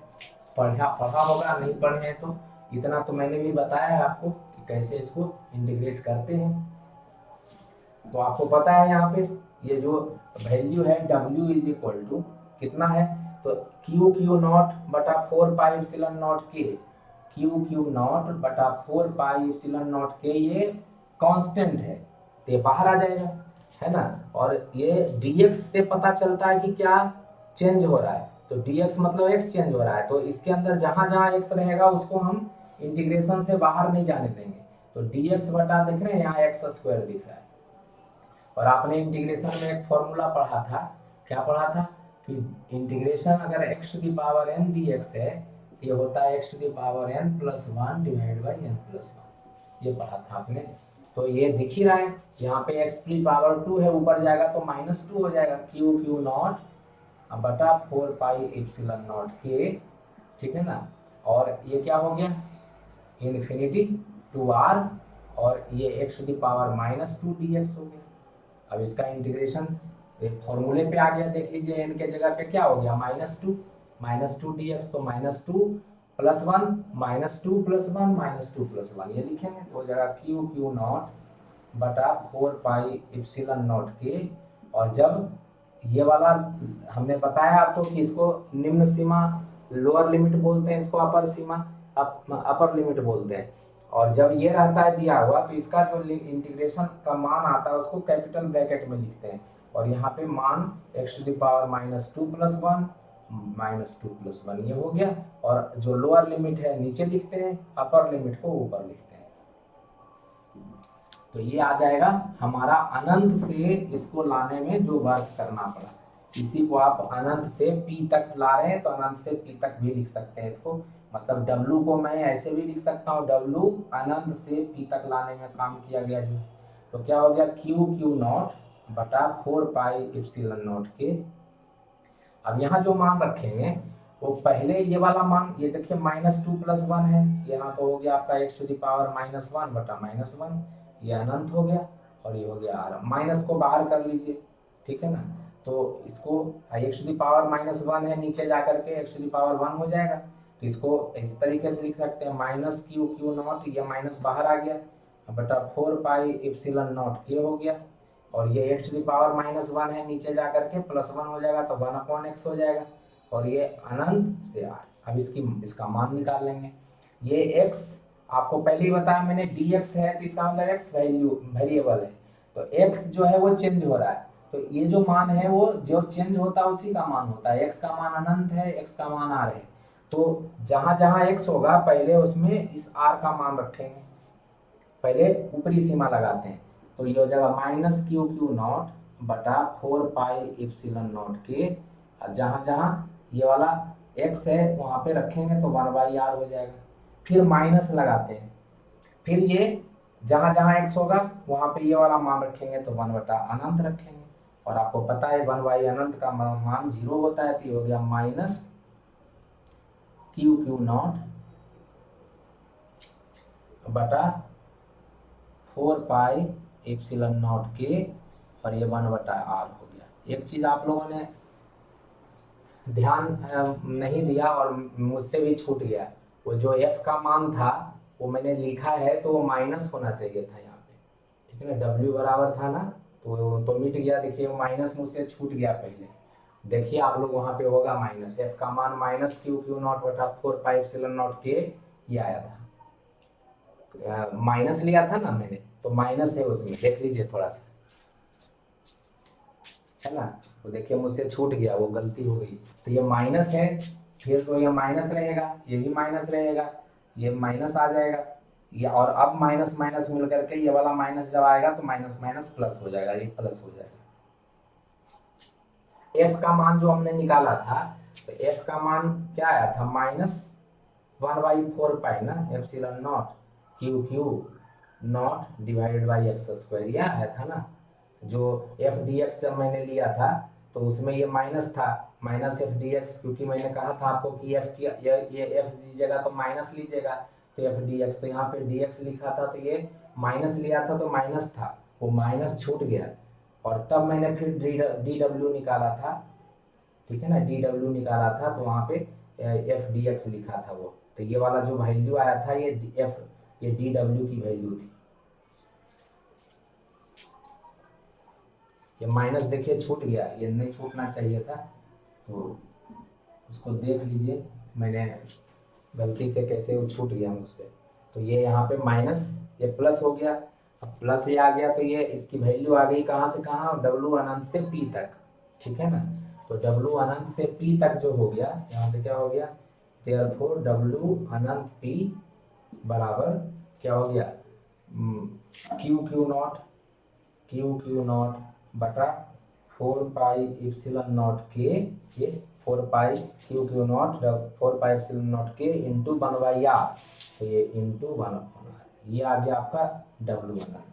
पढ़ा होगा, नहीं पढ़े हैं तो इतना तो मैंने भी बताया है आपको कि कैसे इसको इंटीग्रेट करते हैं। तो आपको पता है यहाँ पे ये जो वैल्यू है W इज इक्वल टू कितना है, तो क्यू नॉट बटा 4 पाई एप्सिलॉन नॉट के, क्यू नॉट बटा 4 पाई एप्सिलॉन नॉट के, ये कांस्टेंट है तो ये बाहर आ जाएगा, है ना। और ये dx से पता चलता है कि क्या चेंज हो रहा है, तो dx मतलब x चेंज हो रहा है, तो इसके अंदर जहां जहां x रहेगा उसको हम इंटीग्रेशन से बाहर नहीं जाने देंगे। तो dx बटा देख रहे हैं यहाँ x स्क्वायर दिख रहा है। और आपने इंटीग्रेशन में एक फॉर्मूला पढ़ा था, क्या पढ़ा था कि इंटीग्रेशन अगर x to the power n dx है, ये होता है x to the power n plus 1 divide by n plus 1, ये पढ़ा था आपने। तो ये दिख ही रहा है, यहाँ पे x टू द पावर 2 है, ऊपर जाएगा तो -2 हो जाएगा, क्यू नॉट बटा 4 पाई एप्सिलॉन नॉट के, ठीक है ना। और ये क्या हो गया, इन्फिनिटी टू r, और ये x to the power -2 dx हो गया। अब इसका इंटीग्रेशन एक फॉर्मूले पे आ गया, देख लीजिए n के जगह पे क्या हो गया, -2 dx, तो -2 प्लस 1 -2 प्लस 1 -2 प्लस 1 ये लिखेंगे, तो हो जाएगा क्यू नॉट बटा 4 पाई एप्सिलॉन नॉट के। और जब ये वाला हमने बताया आपको कि इसको निम्न सीमा लोअर लिमिट बोलते हैं, इसको अपर सीमा अपर लिमिट बोलते हैं। और जब ये रहता है दिया हुआ, तो इसका जो इंटीग्रेशन का मान आता है उसको कैपिटल ब्रैकेट में लिखते हैं, और यहाँ पे मान x to the power -2 plus 1 -2 plus 1 ये हो गया। और जो लोअर लिमिट है नीचे लिखते हैं, अपर लिमिट को ऊपर लिखते हैं। तो ये आ जाएगा हमारा अनंत से इसको लाने में जो वर्क करना पड़ा। इसी को आप अनंत से P तक ला रहे हैं, तो अनंत से P तक भी लिख सकते हैं इसको। मतलब W को मैं ऐसे भी लिख सकता हूँ, W अनंत से P तक लाने में काम किया गया जो, तो क्या हो गया क्यू नॉट बटा 4 पाई एप्सिलॉन नॉट के। अब यहाँ जो मान रखेंगे वो पहले ये वाला मान, ये देखिए -2 + 1 है, यहाँ तो हो गया आपका x⁻⁻1 बटा -1, ये अनंत हो गया और ये हो गया r। माइनस को बाहर कर लीजिए, ठीक है ना। तो इसको x⁻⁻1 है, नीचे जा करके x⁻1 हो जाएगा। तो इसको इस तरीके से लिख सकते हैं -q(q0), ये माइनस बाहर आ गया, बटा 4πε0k हो गया, और ये x⁻1 है, नीचे जा करके +1 हो जाएगा तो 1/x हो जाएगा, और ये अनंत से r। अब इसका मान निकाल लेंगे। ये x आपको पहले ही बताया मैंने, dx है तो इसका मतलब x वेरिएबल है, तो x जो है वो चेंज हो रहा है, तो ये जो मान है वो जो चेंज होता है उसी का मान होता है। x का मान अनंत है, x का मान r है, तो जहां जहां x होगा पहले उसमें इस r का मान रखेंगे, पहले ऊपरी सीमा लगाते हैं। तो ये हो जाएगा -q(q0) बटा 4πε0k, जहां जहां ये वाला x है वहां पे रखेंगे तो 1/r हो जाएगा। फिर माइनस लगाते हैं, फिर ये जहां जहां x होगा वहां पे ये वाला मान रखेंगे तो 1/अनंत रखेंगे, और आपको पता है 1/अनंत का मान 0 होता है, तो ये हो गया -q(q0) बटा 4πε0k, और ये 1/r हो गया। एक चीज आप लोगों ने ध्यान नहीं दिया और मुझसे भी छूट गया, वो जो f का मान था वो मैंने लिखा है तो वो माइनस होना चाहिए था यहाँ पे, ठीक है ना। w बराबर था ना, तो मिट गया, देखिए माइनस मुझसे छूट गया पहले, देखिए आप लोग वहां पे होगा माइनस, f का मान -q(q0) बटा 4πε0k ये आया था, माइनस लिया था ना मैंने, तो माइनस है उसमें, देख लीजिए थोड़ा सा, है ना। तो देखिए मुझसे छूट गया, वो गलती हो गई, तो ये माइनस है, फिर तो ये माइनस रहेगा, ये भी माइनस रहेगा, ये माइनस आ जाएगा, ये और अब माइनस माइनस मिल करके ये वाला माइनस जब आएगा तो माइनस माइनस प्लस हो जाएगा, ये प्लस हो जाएगा। f का मान जो हमने निकाला था, तो f का मान क्या आया था, -1/4π ना, ε0 q(q)0 डिवाइडेड बाई x², यह आया था ना। जो f dx जब मैंने लिया था तो उसमें ये माइनस था, -f dx, क्योंकि मैंने कहा था आपको कि f की ये f लीजिएगा तो माइनस लीजिएगा, तो f dx, तो यहाँ पे dx लिखा था तो ये माइनस लिया था तो माइनस था, वो माइनस छूट गया, और तब मैंने फिर dw निकाला था, ठीक है ना, dw निकाला था तो वहाँ पे f dx लिखा था वो, तो ये वाला जो वैल्यू आया था ये dw की वैल्यू थी। ये माइनस देखिए छूट गया, ये नहीं छूटना चाहिए था, तो उसको देख लीजिए मैंने गलती से कैसे वो छूट गया मुझसे। तो ये यहाँ पे माइनस, ये प्लस हो गया, अब प्लस ये आ गया तो ये इसकी वैल्यू आ गई कहाँ से कहाँ, w अनंत से p तक, ठीक है ना। तो w अनंत से p तक जो हो गया, यहाँ से क्या हो गया, देयरफॉर w अनंत p बराबर क्या हो गया, q(q0) बटा 4πε0k, ये 4π q(q0) इंटू 1/r, तो ये इंटू 1/r, ये आ गया आपका w अनंत।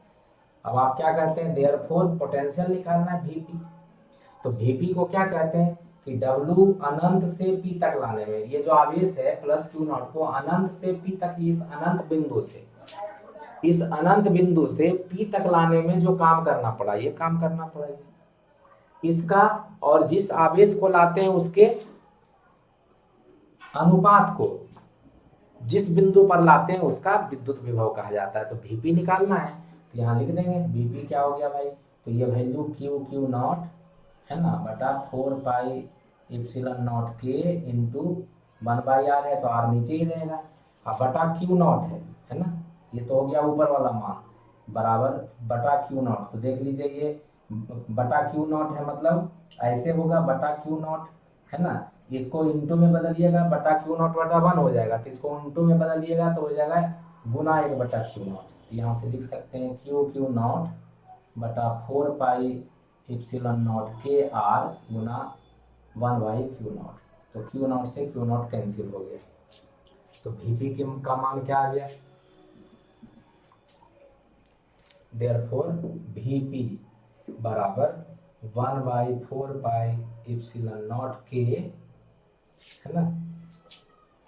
अब आप क्या करते हैं, देयरफॉर पोटेंशियल निकालना है vp, तो vp को क्या कहते हैं कि w अनंत से p तक लाने में, ये जो आवेश है +q0 को अनंत से p तक, इस अनंत बिंदु से p तक लाने में जो काम करना पड़ा, ये काम करना पड़ेगा इसका, और जिस आवेश को लाते हैं उसके अनुपात को जिस बिंदु पर लाते हैं उसका विद्युत विभव कहा जाता है। तो vp निकालना है तो यहाँ लिख देंगे vp क्या हो गया भाई, तो ये वैल्यू q(q0) है ना, बटा 4πε0k इंटू 1/r है, तो r नीचे ही रहेगा, अब बटा q0 है ना, ये तो हो गया ऊपर वाला मान, बराबर बटा q0, तो देख लीजिए ये बटा q0 है, मतलब ऐसे होगा बटा q0, है ना, इसको इंटू में बदलिएगा, बटा q0 बटा 1 हो जाएगा, तो इसको इंटू में बदलिएगा तो हो जाएगा गुना 1/q0, तो यहाँ से लिख सकते हैं q(q0) बटा 4πε0k r गुना 1/q0, तो q0 से q0 कैंसिल हो गया, तो vp का मान क्या आ गया, देयरफॉर vp बराबर 1/4πε0k है ना,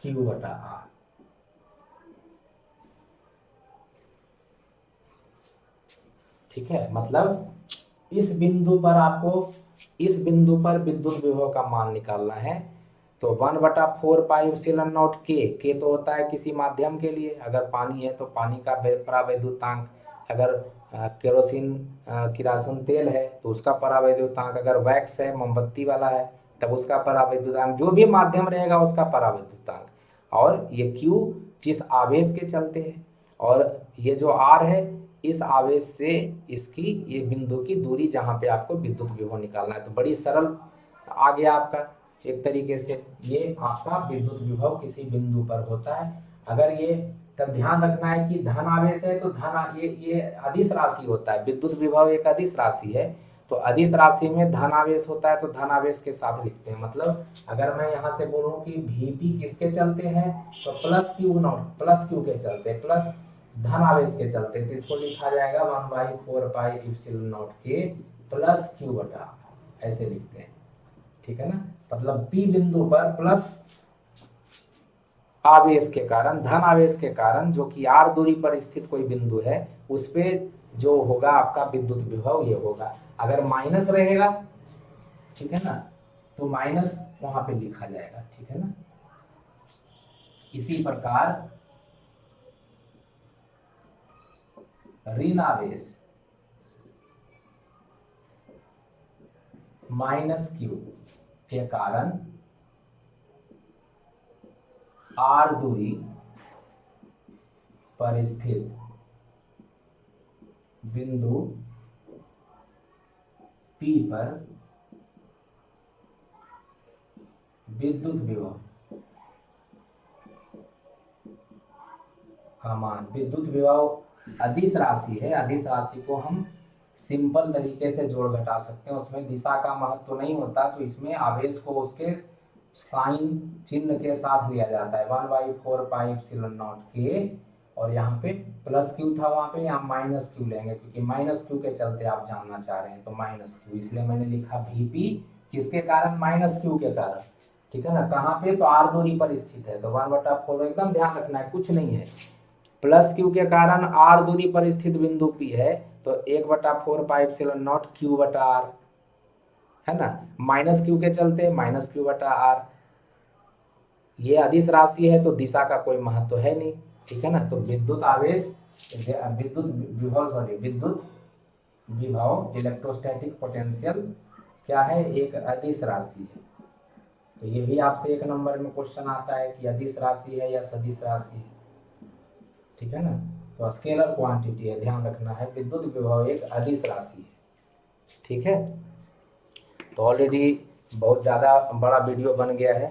Q बटा R। ठीक है, मतलब इस बिंदु पर आपको, इस बिंदु पर विद्युत विभव का मान निकालना है। तो 1/4 पाई एप्सिलॉन नॉट के तो होता है किसी माध्यम के लिए, अगर पानी है तो पानी का परावैद्युतांक, अगर केरोसिन किरासन तेल है तो उसका परावैद्युतांक, अगर वैक्स है मोमबत्ती वाला है तब उसका परावैद्युतांक, जो भी माध्यम रहेगा उसका परावैद्युतांक। और ये Q जिस आवेश के चलते है, और ये जो R है इस आवेश से इसकी, ये बिंदु की दूरी जहां पे आपको विद्युत विभव निकालना है। तो बड़ी सरल आ गया आपका एक तरीके से, ये आपका विद्युत विभव किसी बिंदु पर होता है। अगर ये, तब ध्यान रखना है कि धन आवेश है तो धन, ये अदिश राशि होता है, विद्युत विभव एक अदिश राशि है। तो अदिश राशि में धन आवेश होता है तो धन आवेश के साथ लिखते हैं। मतलब अगर मैं यहाँ से बोलूँ कि Vp किसके चलते हैं, तो plus Q not, plus Q के चलते, प्लस धन आवेश के चलते, तो इसको लिखा जाएगा 1/4 पाई एप्सिलॉन नॉट के प्लस क्यू बटा, ऐसे लिखते हैं। ठीक है ना, मतलब P बिंदु पर प्लस आवेश के कारण, धन आवेश के कारण, जो कि R दूरी पर स्थित कोई बिंदु है, उस पे जो होगा आपका विद्युत विभव ये होगा। अगर माइनस रहेगा, ठीक है ना, तो माइनस वहां पे लिखा जाएगा। ठीक है ना, इसी प्रकार ऋण आवेश माइनस क्यू के कारण R दूरी पर स्थित बिंदु P पर विद्युत विभव का मान, विद्युत विभव अदिश राशि है, अदिश राशि को हम सिंपल तरीके से जोड़ घटा सकते हैं, उसमें दिशा का महत्व तो नहीं होता, तो इसमें आवेश को उसके साइन चिन्ह के साथ लिया जाता है। 1/4 पाई एप्सिलॉन नॉट के, और यहाँ पे प्लस क्यू था वहां पे, यहाँ माइनस क्यू लेंगे क्योंकि माइनस क्यू के चलते आप जानना चाह रहे हैं, तो माइनस क्यू, इसलिए मैंने लिखा Vp किसके कारण, माइनस क्यू के कारण। ठीक है ना, कहाँ पे, तो R दूरी पर स्थित है, तो 1/4, एकदम ध्यान रखना है, कुछ नहीं है। प्लस क्यू के कारण R दूरी पर स्थित बिंदु P है, तो 1/4 पाई एप्सिलॉन नॉट क्यू बटा R, है ना, माइनस क्यू के चलते माइनस क्यू बटा R। ये अदिश राशि है तो दिशा का कोई महत्व है नहीं। ठीक है ना, तो विद्युत आवेश, विद्युत विभव, सॉरी विद्युत विभव, इलेक्ट्रोस्टैटिक पोटेंशियल क्या है, एक अदिश राशि है। तो ये भी आपसे एक नंबर में क्वेश्चन आता है कि अदिश राशि है या सदिश राशि है। ठीक है ना, तो स्केलर क्वांटिटी है, ध्यान रखना है, विद्युत विभव एक अदिश राशि है। ठीक है, तो ऑलरेडी बहुत ज़्यादा बड़ा वीडियो बन गया है,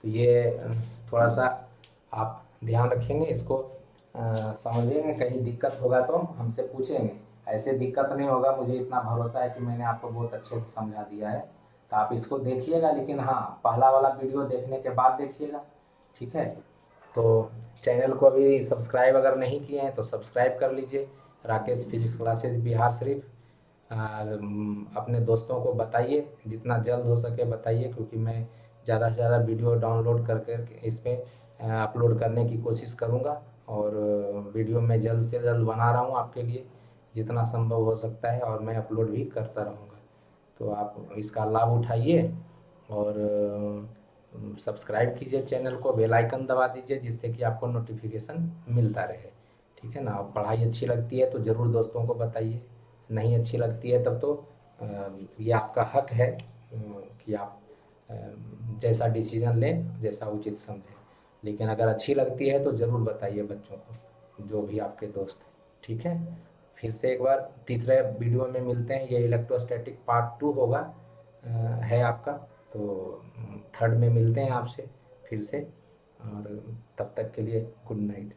तो ये थोड़ा सा आप ध्यान रखेंगे, इसको समझेंगे, कहीं दिक्कत होगा तो हमसे पूछेंगे, ऐसे दिक्कत नहीं होगा, मुझे इतना भरोसा है कि मैंने आपको बहुत अच्छे से समझा दिया है। तो आप इसको देखिएगा, लेकिन हाँ पहला वाला वीडियो देखने के बाद देखिएगा। ठीक है, तो चैनल को अभी सब्सक्राइब अगर नहीं किए हैं तो सब्सक्राइब कर लीजिए, राकेश फिजिक्स क्लासेस बिहार शरीफ। अपने दोस्तों को बताइए, जितना जल्द हो सके बताइए, क्योंकि मैं ज़्यादा से ज़्यादा वीडियो डाउनलोड करके इस पर अपलोड करने की कोशिश करूँगा, और वीडियो मैं जल्द से जल्द बना रहा हूँ आपके लिए, जितना संभव हो सकता है, और मैं अपलोड भी करता रहूँगा। तो आप इसका लाभ उठाइए, और सब्सक्राइब कीजिए चैनल को, बेल आइकन दबा दीजिए, जिससे कि आपको नोटिफिकेशन मिलता रहे। ठीक है ना, और पढ़ाई अच्छी लगती है तो ज़रूर दोस्तों को बताइए, नहीं अच्छी लगती है तब तो ये आपका हक है कि आप जैसा डिसीजन लें, जैसा उचित समझें। लेकिन अगर अच्छी लगती है तो ज़रूर बताइए बच्चों को, जो भी आपके दोस्त हैं। ठीक है, फिर से एक बार तीसरे वीडियो में मिलते हैं, ये इलेक्ट्रोस्टैटिक पार्ट 2 होगा, है आपका। तो थर्ड में मिलते हैं आपसे फिर से, और तब तक के लिए गुड नाइट।